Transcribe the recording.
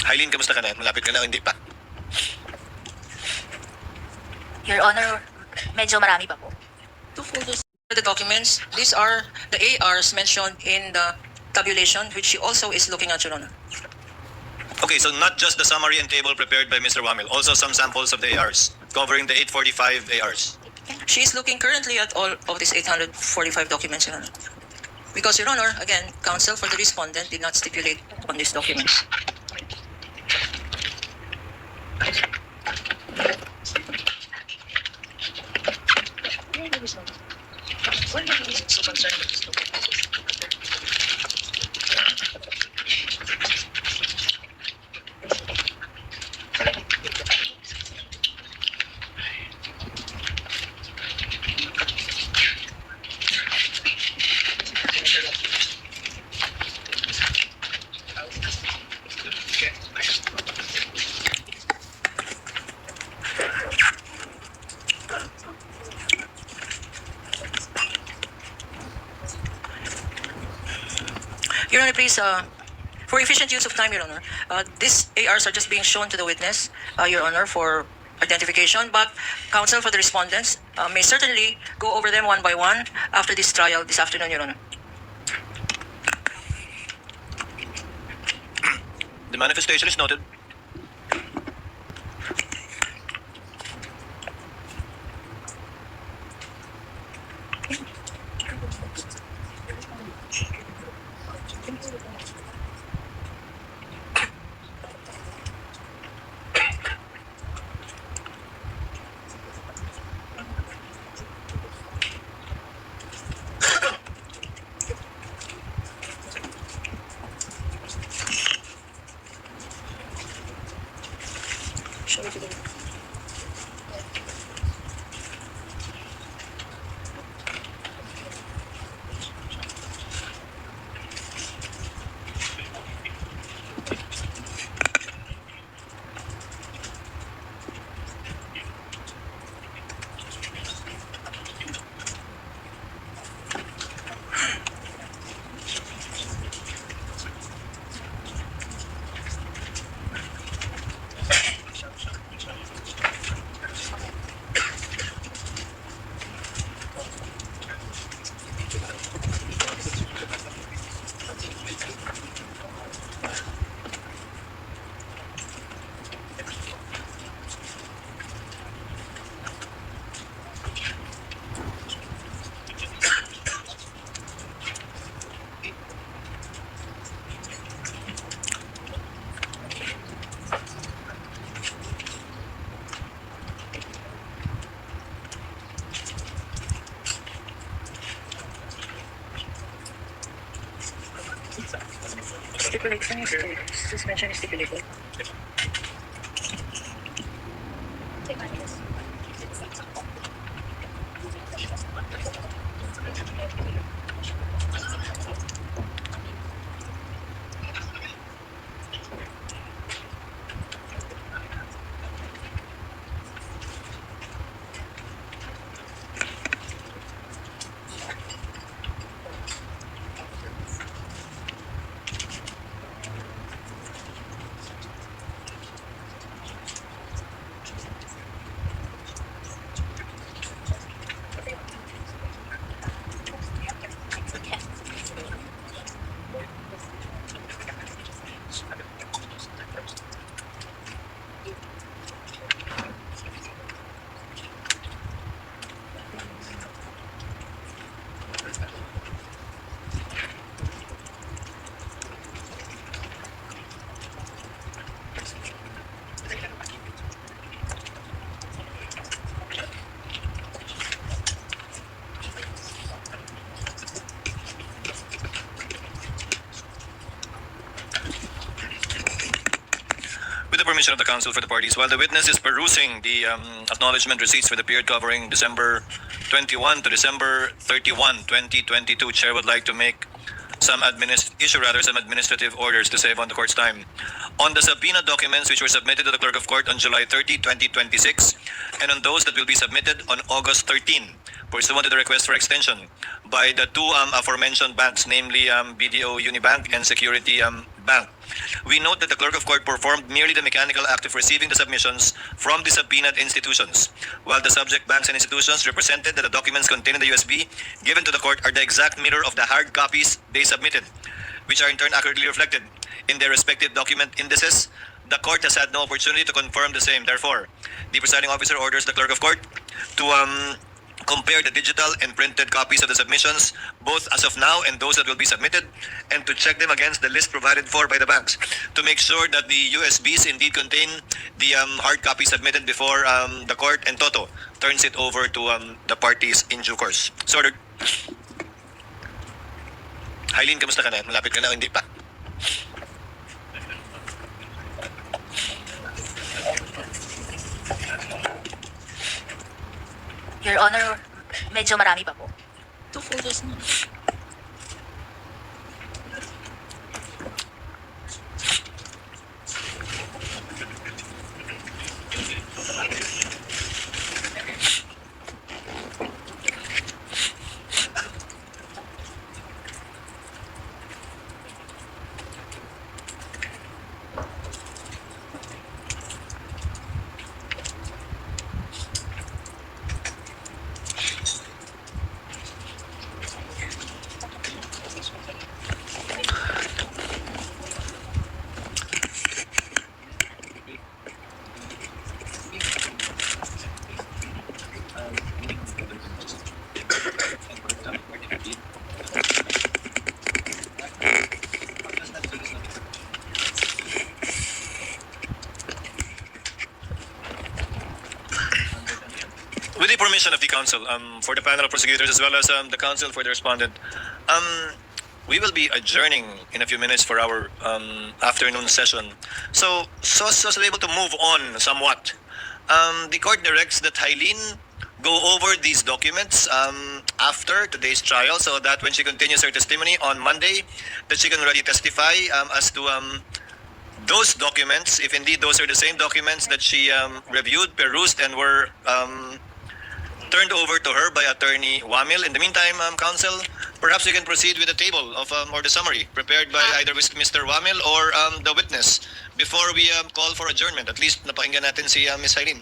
Eileen, kamusta ka na? Malapit ka na o hindi pa? Your Honor, medyo marami pa po. To folders the documents, these are the ARs mentioned in the tabulation, which she also is looking at, Your Honor. Okay, so not just the summary and table prepared by Mr. Wamil, also some samples of the ARs, covering the 845 ARs. She is looking currently at all of these 845 documents, Your Honor. Because, Your Honor, again, counsel for the respondent did not stipulate on these documents. Your Honor, please, for efficient use of time, Your Honor, these ARs are just being shown to the witness, Your Honor, for identification, but counsel for the respondents may certainly go over them one by one after this trial this afternoon, Your Honor. The manifestation is noted. Show it to the stipulation is suspension is stipulated. With the permission of the counsel for the parties, while the witness is perusing the acknowledgement receipts for the period covering December 21 to December 31, 2022, Chair would like to make some administrative orders to save on the court's time. On the subpoena documents which were submitted to the clerk of court on July 30, 2026, and on those that will be submitted on August 13, pursuant to the request for extension by the two aforementioned banks, namely BDO Unibank and Security Bank. We note that the clerk of court performed merely the mechanical act of receiving the submissions from the subpoenaed institutions, while the subject banks and institutions represented that the documents contained in the USB given to the court are the exact mirror of the hard copies they submitted, which are in turn accurately reflected in their respective document indices. The court has had no opportunity to confirm the same. Therefore, the presiding officer orders the clerk of court to compare the digital and printed copies of the submissions, both as of now and those that will be submitted, and to check them against the list provided for by the banks to make sure that the USBs indeed contain the hard copy submitted before the court and Toto turns it over to the parties in due course. So ordered. Hailin, kamusta ka na? Malapit ka na o hindi pa? Your Honor, medyo marami pa po. 2 folders na. With the permission of the council, for the panel of prosecutors as well as the counsel for the respondent, we will be adjourning in a few minutes for our afternoon session. So able to move on somewhat. The court directs that Hailin go over these documents after today's trial, so that when she continues her testimony on Monday, that she can already testify as to those documents, if indeed those are the same documents that she reviewed, perused, and were turned over to her by Attorney Wamil. In the meantime, counsel, perhaps we can proceed with the table of or the summary prepared by either Mr. Wamil or the witness before we call for adjournment. At least napakinggan natin si Ms. Hailin.